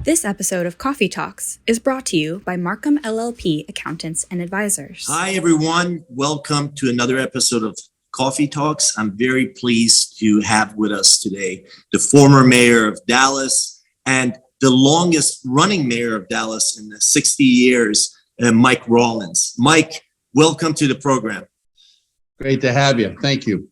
This episode of Coffee Talks is brought to you by Markham LLP Accountants and Advisors. Hi, everyone. Welcome to another episode of Coffee Talks. I'm very pleased to have with us today the former mayor of Dallas and the longest running mayor of Dallas in the 60 years, Mike Rawlings. Mike, welcome to the program. Great to have you. Thank you.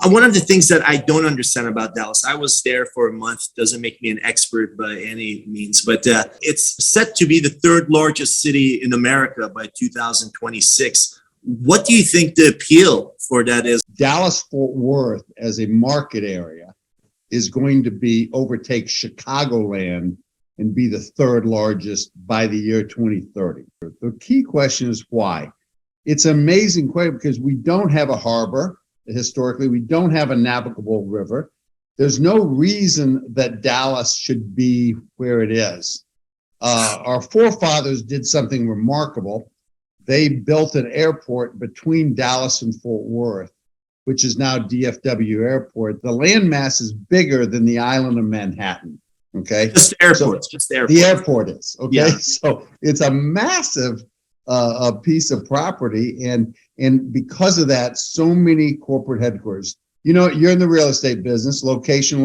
One of the things that I don't understand about Dallas, I was there for a month, doesn't make me an expert by any means, but it's set to be the third largest city in America by 2026. What do you think the appeal for that is? Dallas-Fort Worth as a market area is going to overtake Chicagoland and be the third largest by the year 2030. The key question is why? It's an amazing question because we don't have a harbor. Historically, we don't have a navigable river. There's no reason that Dallas should be where it is. Our forefathers did something remarkable. They built an airport between Dallas and Fort Worth, which is now DFW Airport. The landmass is bigger than the island of Manhattan. Okay, just airports, just the airport. The airport is okay. Yeah. So it's a massive a piece of property, and because of that, so many corporate headquarters. You know, you're in the real estate business, location.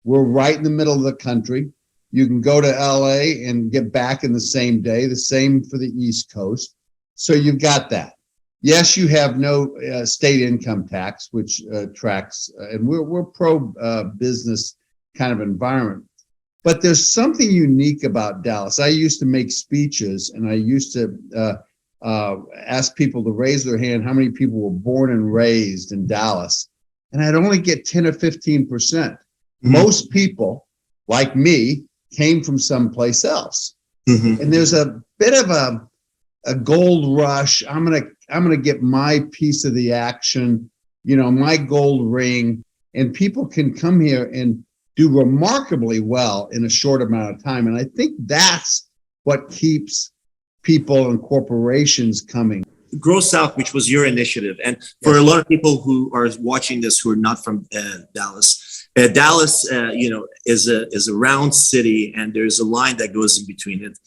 We're right in the middle of the country. You can go to LA and get back in the same day, the same for the East Coast. So you've got that. Yes, you have no state income tax, which tracks, and we're pro business kind of environment. But there's something unique about Dallas. I used to make speeches, and I used to ask people to raise their hand how many people were born and raised in Dallas, and I'd only get 10 or 15%. Mm-hmm. Most people, like me, came from someplace else. Mm-hmm. And there's a bit of a gold rush. I'm gonna get my piece of the action, my gold ring, and people can come here and do remarkably well in a short amount of time. And I think that's what keeps people and corporations coming. Grow South, which was your initiative. And for a lot of people who are watching this who are not from Dallas, Dallas, is a round city, and there's a line that goes in between it.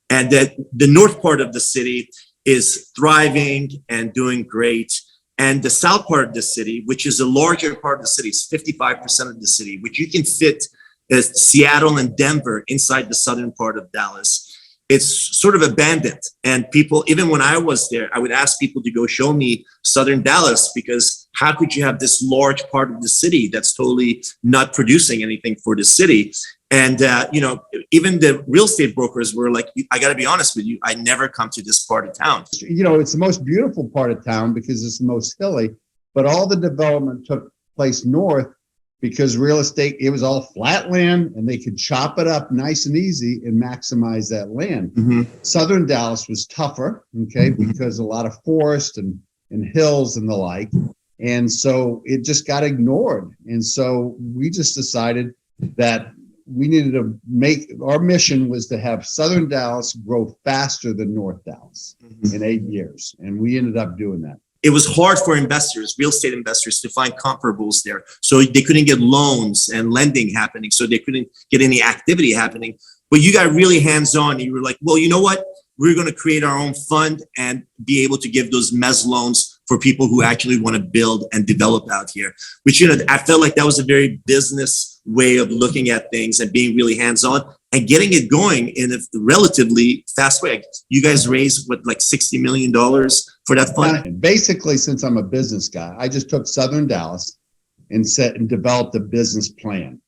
And that the north part of the city is thriving and doing great. And the south part of the city, which is a larger part of the city, is 55% of the city, which you can fit Seattle and Denver inside the southern part of Dallas. It's sort of abandoned. And people, even when I was there, I would ask people to go show me southern Dallas, because how could you have this large part of the city that's totally not producing anything for the city? And, even the real estate brokers were like, I got to be honest with you, I never come to this part of town. It's the most beautiful part of town because it's the most hilly, but all the development took place north because real estate, it was all flat land and they could chop it up nice and easy and maximize that land. Mm-hmm. Southern Dallas was tougher, okay, mm-hmm. because a lot of forest and hills and the like. And so it just got ignored. And so we just decided that we needed to our mission was to have Southern Dallas grow faster than North Dallas mm-hmm. in 8 years. And we ended up doing that. It was hard for investors, real estate investors, to find comparables there. So they couldn't get loans and lending happening. So they couldn't get any activity happening. But you got really hands-on. You were like, well, you know what? We're going to create our own fund and be able to give those mezz loans for people who actually want to build and develop out here, which, I felt like that was a very business way of looking at things and being really hands-on and getting it going in a relatively fast way. You guys raised like $60 million for that fund? Basically, since I'm a business guy, I just took Southern Dallas and developed a business plan,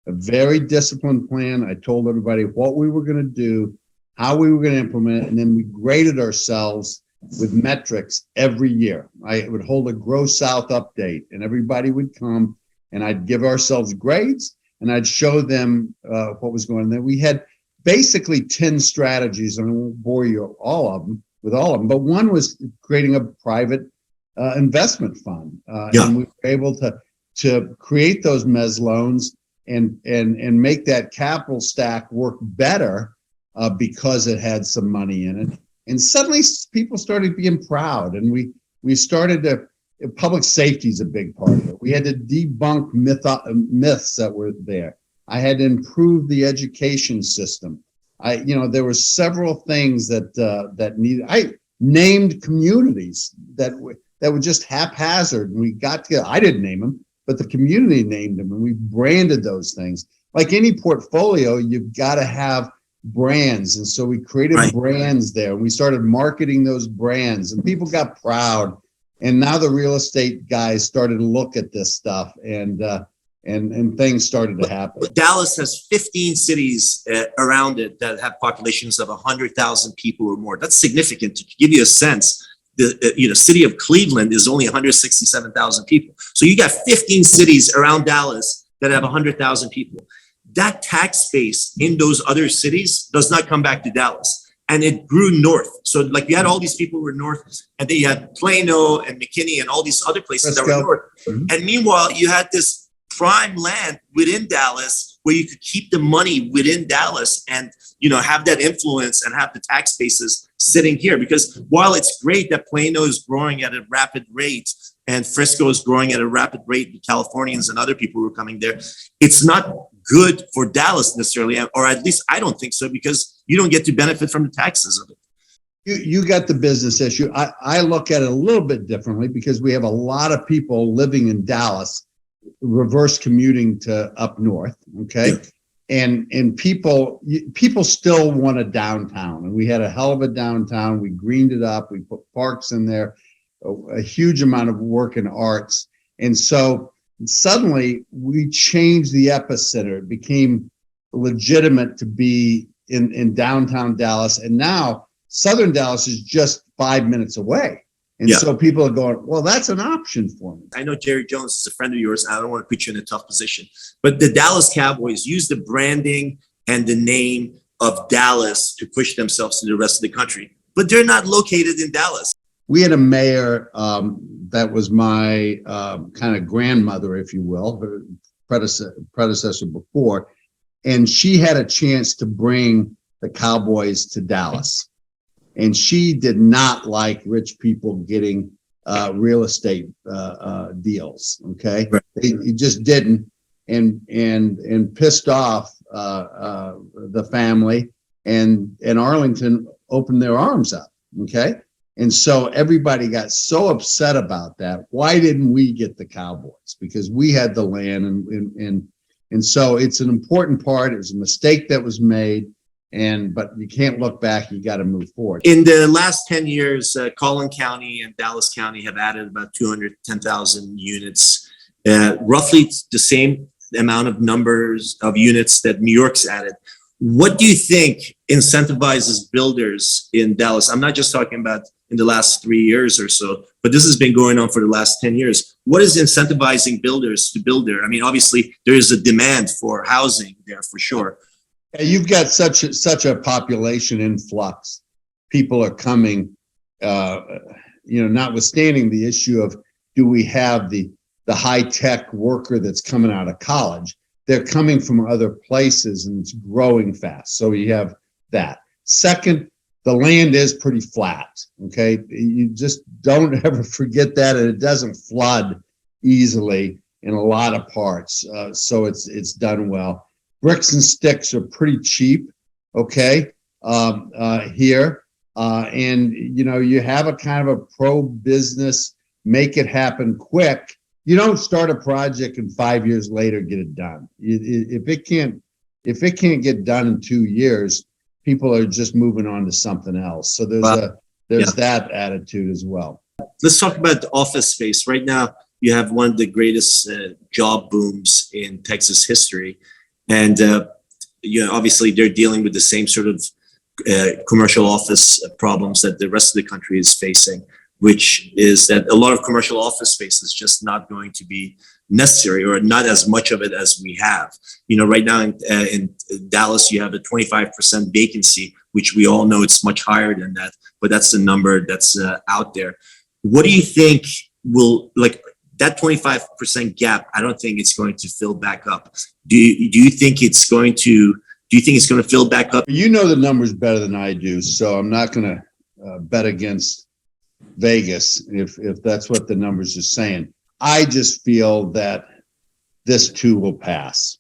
a very disciplined plan. I told everybody what we were going to do, how we were going to implement it, and then we graded ourselves with metrics every year. I would hold a Grow South update, and everybody would come, and I'd give ourselves grades, and I'd show them what was going on there. We had basically 10 strategies, and I won't bore you with all of them, but one was creating a private investment fund. And we were able to create those mezz loans and make that capital stack work better because it had some money in it. And suddenly people started being proud, and we started to, public safety is a big part of it. We had to debunk myths that were there. I had to improve the education system. There were several things that needed. I named communities that were just haphazard, and we got together. I didn't name them, but the community named them, and we branded those things. Like any portfolio, you've got to have brands, and so we created brands there. We started marketing those brands, and people got proud. And now the real estate guys started to look at this stuff, and things started to happen. Dallas has 15 cities around it that have populations of 100,000 people or more. That's significant. To give you a sense, the city of Cleveland is only 167,000 people. So you got 15 cities around Dallas that have 100,000 people. That tax base in those other cities does not come back to Dallas. And it grew north. So like you had all these people who were north, and then you had Plano and McKinney and all these other places that were north. Mm-hmm. And meanwhile, you had this prime land within Dallas where you could keep the money within Dallas and, have that influence and have the tax bases sitting here. Because while it's great that Plano is growing at a rapid rate and Frisco is growing at a rapid rate, the Californians and other people who are coming there, it's not good for Dallas necessarily, or at least I don't think so, because you don't get to benefit from the taxes of it. You got the business issue. I look at it a little bit differently because we have a lot of people living in Dallas, reverse commuting to up north. Okay. Yeah. And people still want a downtown, and we had a hell of a downtown. We greened it up. We put parks in there, a huge amount of work in arts. And so suddenly we changed the epicenter. It became legitimate to be in downtown Dallas. And now Southern Dallas is just 5 minutes away. And so people are going, well, that's an option for me. I know Jerry Jones is a friend of yours. I don't want to put you in a tough position, but the Dallas Cowboys use the branding and the name of Dallas to push themselves to the rest of the country, but they're not located in Dallas. We had a mayor that was my kind of grandmother, if you will, her predecessor before, and she had a chance to bring the Cowboys to Dallas. And she did not like rich people getting real estate deals. Okay, he just didn't, and pissed off the family. And Arlington opened their arms up. Okay, and so everybody got so upset about that. Why didn't we get the Cowboys? Because we had the land, and so it's an important part. It was a mistake that was made. But you can't look back. You got to move forward. In the last 10 years, Collin County and Dallas County have added about 210,000 units, roughly the same amount of numbers of units that New York's added. What do you think incentivizes builders in Dallas? I'm not just talking about in the last 3 years or so, but this has been going on for the last 10 years. What is incentivizing builders to build there? I mean, obviously, there is a demand for housing there for sure. You've got such a population influx. People are coming, notwithstanding the issue of do we have the high-tech worker that's coming out of college? They're coming from other places, and it's growing fast. So you have that. Second, the land is pretty flat. Okay, you just don't ever forget that, and it doesn't flood easily in a lot of parts. So it's done well. Bricks and sticks are pretty cheap, okay, here. And, you have a kind of a pro-business, make it happen quick. You don't start a project and 5 years later get it done. If it can't get done in 2 years, people are just moving on to something else. So there's that attitude as well. Let's talk about the office space. Right now, you have one of the greatest job booms in Texas history. And, obviously they're dealing with the same sort of commercial office problems that the rest of the country is facing, which is that a lot of commercial office space is just not going to be necessary, or not as much of it as we have. Right now in Dallas, you have a 25% vacancy, which we all know it's much higher than that, but that's the number that's out there. What do you think will, that 25% gap? I don't think it's going to fill back up. Do you think it's going to fill back up? You know the numbers better than I do, so I'm not going to bet against Vegas if that's what the numbers are saying. I just feel that this too will pass.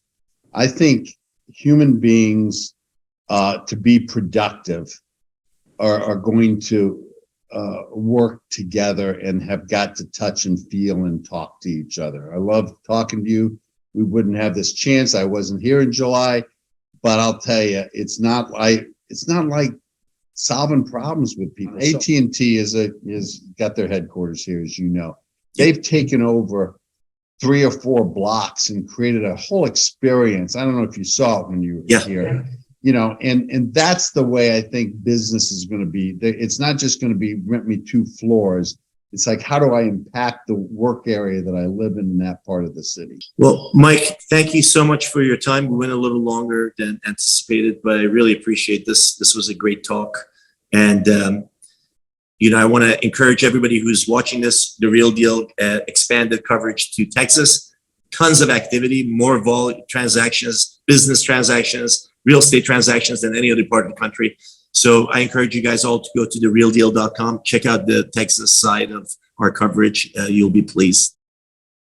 I think human beings, to be productive, are going to work together and have got to touch and feel and talk to each other. I love talking to you. We wouldn't have this chance. I wasn't here in July, but I'll tell you, it's not like solving problems with people. AT&T is got their headquarters here, as you know. They've taken over 3 or 4 blocks and created a whole experience. I don't know if you saw it when you were here. You know, and that's the way I think business is going to be. It's not just going to be rent me 2 floors. It's like, how do I impact the work area that I live in that part of the city? Well, Mike, thank you so much for your time. We went a little longer than anticipated, but I really appreciate this. This was a great talk. And, you know, I want to encourage everybody who's watching this, The Real Deal expanded coverage to Texas. Tons of activity, more transactions, business transactions, real estate transactions than any other part of the country. So I encourage you guys all to go to therealdeal.com, check out the Texas side of our coverage. You'll be pleased.